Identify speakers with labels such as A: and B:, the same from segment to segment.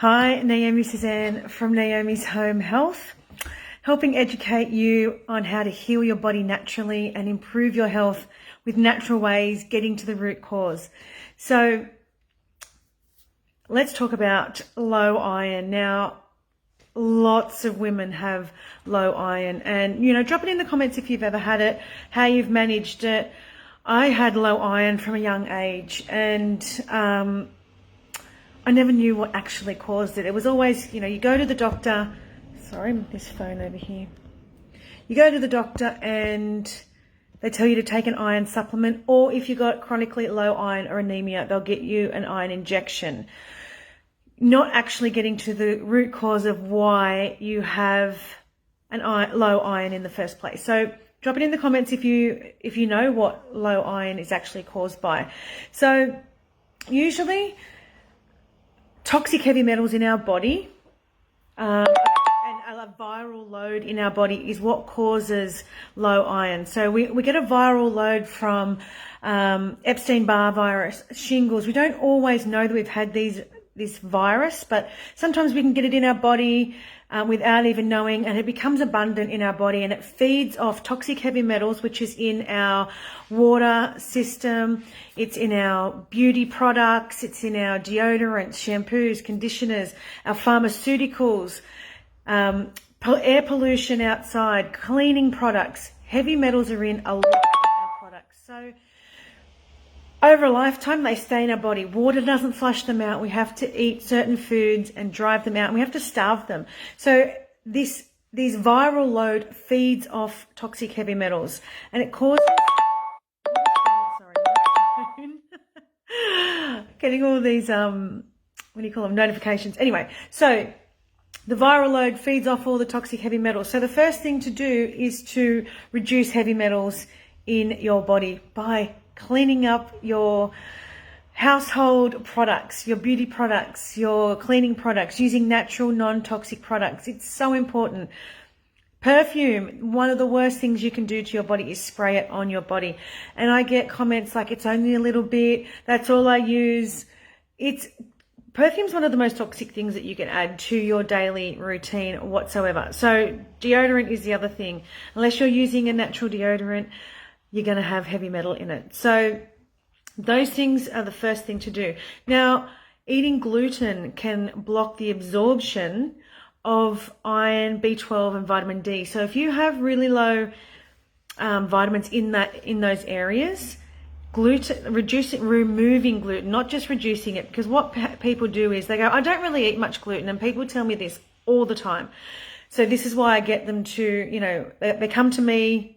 A: Hi, Naomi Suzanne from Naomi's Home Health, helping educate you on how to heal your body naturally and improve your health with natural ways, getting to the root cause. So let's talk about low iron. Now, lots of women have low iron, and drop it in the comments if you've ever had it, how you've managed it. I had low iron from a young age, and I never knew what actually caused it. It was always, you go to the doctor. Sorry, this phone over here. You go to the doctor and they tell you to take an iron supplement, or if you've got chronically low iron or anemia, they'll get you an iron injection. Not actually getting to the root cause of why you have low iron in the first place. So drop it in the comments if you know what low iron is actually caused by. So usually toxic heavy metals in our body and a viral load in our body is what causes low iron. So we get a viral load from Epstein-Barr virus, shingles. We don't always know that we've had this virus, but sometimes we can get it in our body without even knowing, and it becomes abundant in our body, and it feeds off toxic heavy metals, which is in our water system, it's in our beauty products, it's in our deodorants, shampoos, conditioners, our pharmaceuticals, air pollution outside, cleaning products. Heavy metals are in a lot of our products. So over a lifetime, they stay in our body. Water doesn't flush them out. We have to eat certain foods and drive them out, and we have to starve them. So this viral load feeds off toxic heavy metals, and it causes getting all these what do you call them, notifications. Anyway, so the viral load feeds off all the toxic heavy metals. So the first thing to do is to reduce heavy metals in your body by cleaning up your household products, your beauty products, your cleaning products, using natural, non-toxic products. It's so important. Perfume, one of the worst things you can do to your body is spray it on your body. And I get comments like, it's only a little bit, that's all I use. Perfume's one of the most toxic things that you can add to your daily routine whatsoever. So deodorant is the other thing. Unless you're using a natural deodorant, you're going to have heavy metal in it. So those things are the first thing to do. Now, eating gluten can block the absorption of iron, B12 and vitamin D. So if you have really low vitamins in those areas, removing gluten, not just reducing it, because what people do is they go, I don't really eat much gluten, and people tell me this all the time. So this is why I get them to, they come to me,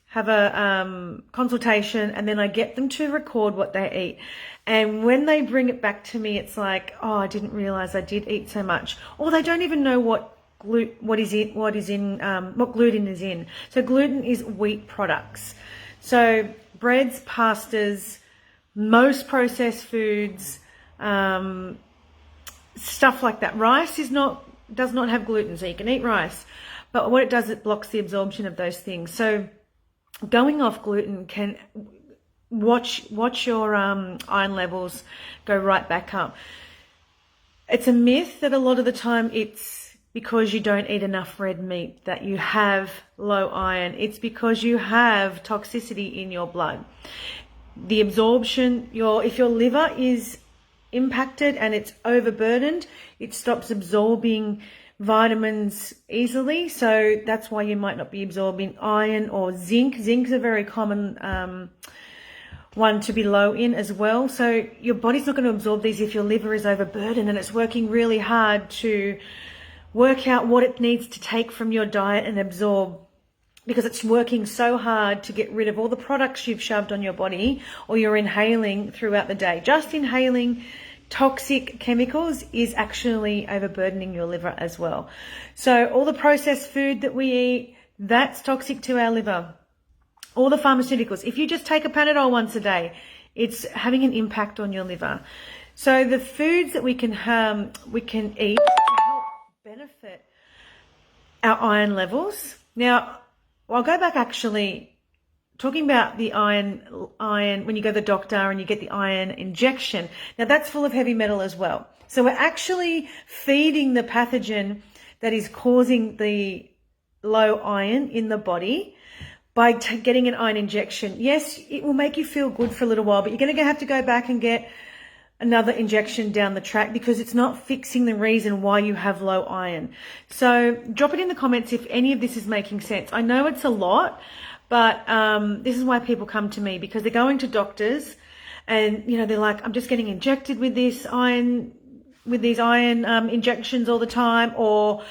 A: have a consultation, and then I get them to record what they eat. And when they bring it back to me, it's like, oh, I didn't realize I did eat so much. Or they don't even know what gluten is in. So gluten is wheat products. So breads, pastas, most processed foods, stuff like that. Rice does not have gluten, so you can eat rice. But what it does, it blocks the absorption of those things. So going off gluten can watch your iron levels go right back up. It's a myth that a lot of the time it's because you don't eat enough red meat that you have low iron. It's because you have toxicity in your blood. The absorption, if your liver is impacted and it's overburdened, it stops absorbing vitamins easily. So that's why you might not be absorbing iron or zinc. Zinc's a very common one to be low in as well. So your body's not going to absorb these if your liver is overburdened and it's working really hard to work out what it needs to take from your diet and absorb, because it's working so hard to get rid of all the products you've shoved on your body or you're inhaling throughout the day. Just inhaling toxic chemicals is actually overburdening your liver as well. So all the processed food that we eat, that's toxic to our liver. All the pharmaceuticals, if you just take a Panadol once a day, it's having an impact on your liver. So the foods that we can eat to help benefit our iron levels. Now, I'll go back actually talking about the iron when you go to the doctor and you get the iron injection. Now that's full of heavy metal as well. So we're actually feeding the pathogen that is causing the low iron in the body by getting an iron injection. Yes, it will make you feel good for a little while, but you're going to have to go back and get another injection down the track because it's not fixing the reason why you have low iron. So drop it in the comments if any of this is making sense. I know it's a lot, but this is why people come to me, because they're going to doctors and, you know, they're like, I'm just getting injected with this iron, with these iron injections all the time. Or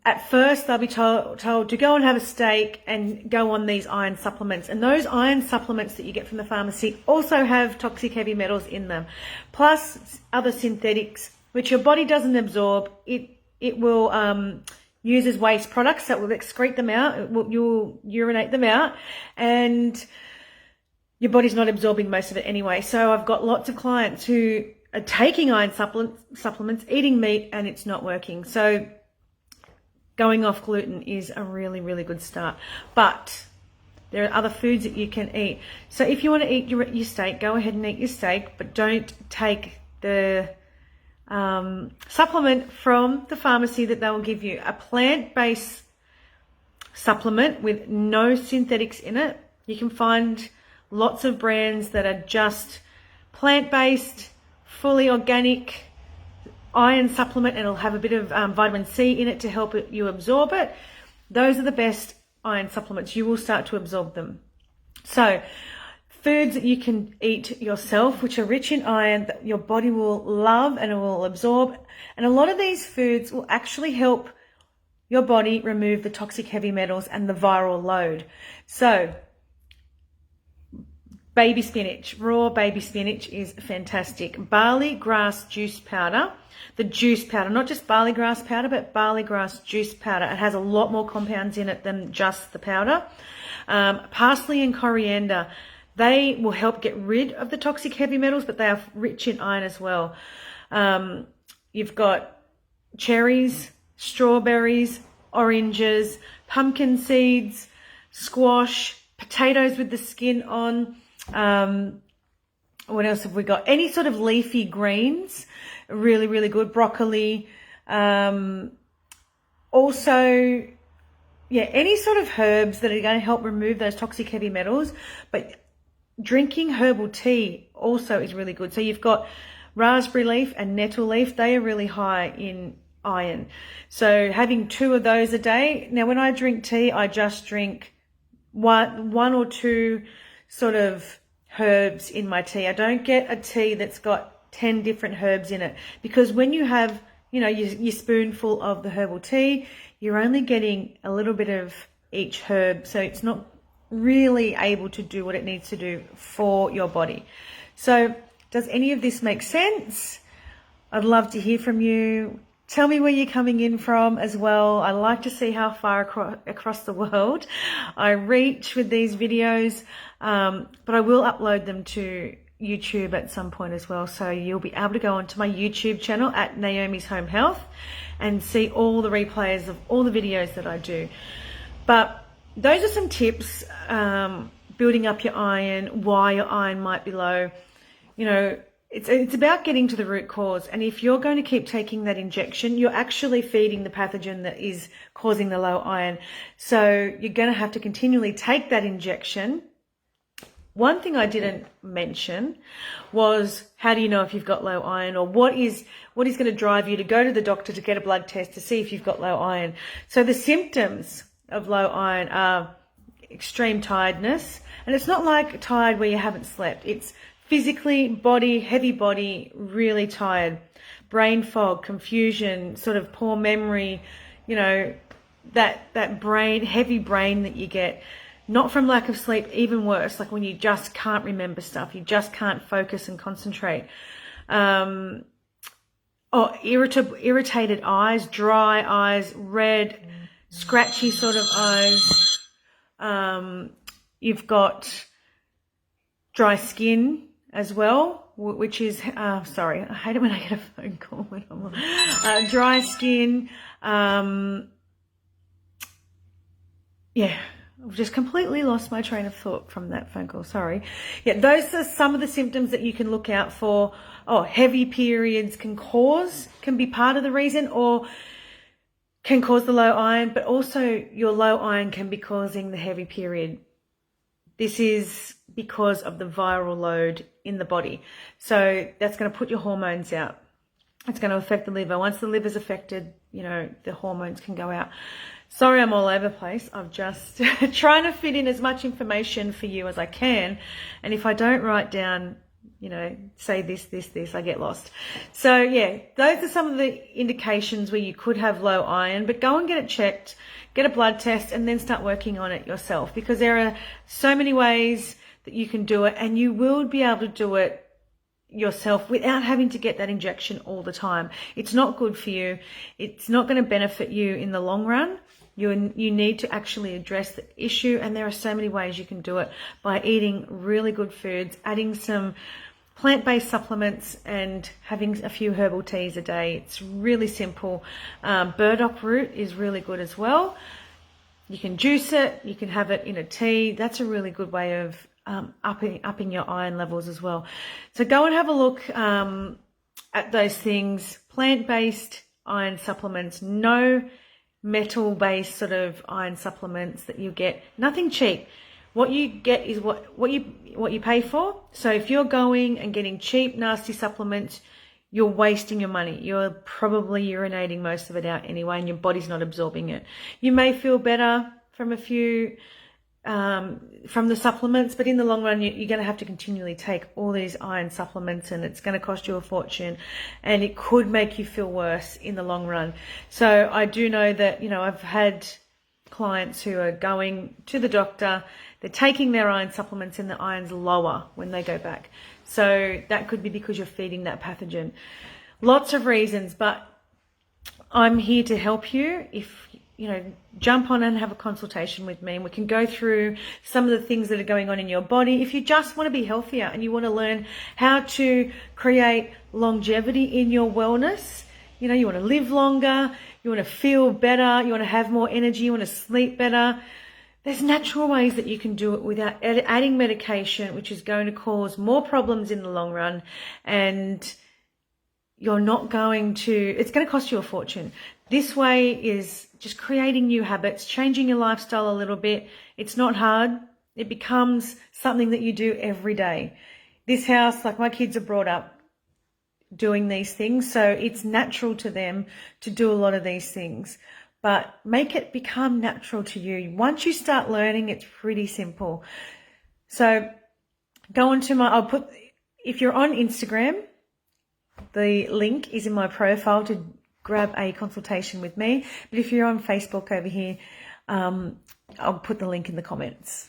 A: at first they'll be told to go and have a steak and go on these iron supplements. And those iron supplements that you get from the pharmacy also have toxic heavy metals in them, plus other synthetics, which your body doesn't absorb. It will use as waste products, that will excrete them out. You'll urinate them out, and your body's not absorbing most of it anyway. So I've got lots of clients who are taking iron supplements, eating meat, and it's not working. So going off gluten is a really, really good start. But there are other foods that you can eat. So if you want to eat your steak, go ahead and eat your steak, but don't take the supplement from the pharmacy that they will give you. A plant-based supplement with no synthetics in it. You can find lots of brands that are just plant-based, fully organic iron supplement, and it'll have a bit of vitamin C in it to help you absorb it. Those are the best iron supplements. You will start to absorb them. So foods that you can eat yourself, which are rich in iron, that your body will love and it will absorb. And a lot of these foods will actually help your body remove the toxic heavy metals and the viral load. So baby spinach, raw baby spinach is fantastic. Barley grass juice powder, the juice powder, not just barley grass powder, but barley grass juice powder. It has a lot more compounds in it than just the powder. Parsley and coriander, they will help get rid of the toxic heavy metals, but they are rich in iron as well. You've got cherries, strawberries, oranges, pumpkin seeds, squash, potatoes with the skin on. What else have we got? Any sort of leafy greens, really, really good. Broccoli. Also, yeah, any sort of herbs that are going to help remove those toxic heavy metals. But drinking herbal tea also is really good. So you've got raspberry leaf and nettle leaf. They are really high in iron. So having 2 of those a day. Now, when I drink tea, I just drink one or two sort of herbs in my tea. I don't get a tea that's got 10 different herbs in it, because when you have, you know, your spoonful of the herbal tea, you're only getting a little bit of each herb. So it's not really able to do what it needs to do for your body. So does any of this make sense? I'd love to hear from you. Tell me where you're coming in from as well. I like to see how far across the world I reach with these videos, but I will upload them to YouTube at some point as well. So you'll be able to go onto my YouTube channel at Naomi's Home Health and see all the replays of all the videos that I do. But those are some tips, building up your iron, why your iron might be low. You know, it's about getting to the root cause. And if you're going to keep taking that injection, you're actually feeding the pathogen that is causing the low iron. So you're going to have to continually take that injection. One thing I didn't mention was, how do you know if you've got low iron, or what is going to drive you to go to the doctor to get a blood test to see if you've got low iron? So the symptoms of low iron are extreme tiredness. And it's not like tired where you haven't slept. It's physically, heavy body, really tired, brain fog, confusion, sort of poor memory, you know, that heavy brain that you get, not from lack of sleep, even worse, like when you just can't remember stuff, you just can't focus and concentrate. Irritated eyes, dry eyes, red, scratchy sort of eyes. You've got dry skin as well, which is, sorry, I hate it when I get a phone call when I'm on. Dry skin, yeah, I've just completely lost my train of thought from that phone call. Sorry. Yeah, those are some of the symptoms that you can look out for. Oh, heavy periods can be part of the reason, or can cause the low iron, but also your low iron can be causing the heavy period. This is because of the viral load in the body. So that's going to put your hormones out. It's going to affect the liver. Once the liver's affected, the hormones can go out. Sorry, I'm all over the place. I'm just trying to fit in as much information for you as I can. And if I don't write down, say this, I get lost. So yeah, those are some of the indications where you could have low iron, but go and get it checked, get a blood test, and then start working on it yourself, because there are so many ways that you can do it, and you will be able to do it yourself without having to get that injection all the time. It's not good for you. It's not going to benefit you in the long run. You need to actually address the issue, and there are so many ways you can do it by eating really good foods, adding some plant-based supplements, and having a few herbal teas a day. It's really simple. Burdock root is really good as well. You can juice it, you can have it in a tea. That's a really good way of upping your iron levels as well. So go and have a look at those things. Plant-based iron supplements, no metal-based sort of iron supplements that you get. Nothing cheap. What you get is what you pay for. So if you're going and getting cheap, nasty supplements, you're wasting your money. You're probably urinating most of it out anyway, and your body's not absorbing it. You may feel better from a few from the supplements, but in the long run, you're going to have to continually take all these iron supplements, and it's going to cost you a fortune, and it could make you feel worse in the long run. So I do know that, I've had clients who are going to the doctor, they're taking their iron supplements, and the iron's lower when they go back. So that could be because you're feeding that pathogen. Lots of reasons, but I'm here to help you. If jump on and have a consultation with me, and we can go through some of the things that are going on in your body. If you just want to be healthier and you want to learn how to create longevity in your wellness, you want to live longer, you want to feel better, you want to have more energy, you want to sleep better, there's natural ways that you can do it without adding medication, which is going to cause more problems in the long run, and it's going to cost you a fortune. This way is just creating new habits, changing your lifestyle a little bit. It's not hard. It becomes something that you do every day. This house, like my kids are brought up doing these things, so it's natural to them to do a lot of these things. But make it become natural to you. Once you start learning, it's pretty simple. So go onto if you're on Instagram, the link is in my profile to grab a consultation with me. But if you're on Facebook over here, I'll put the link in the comments.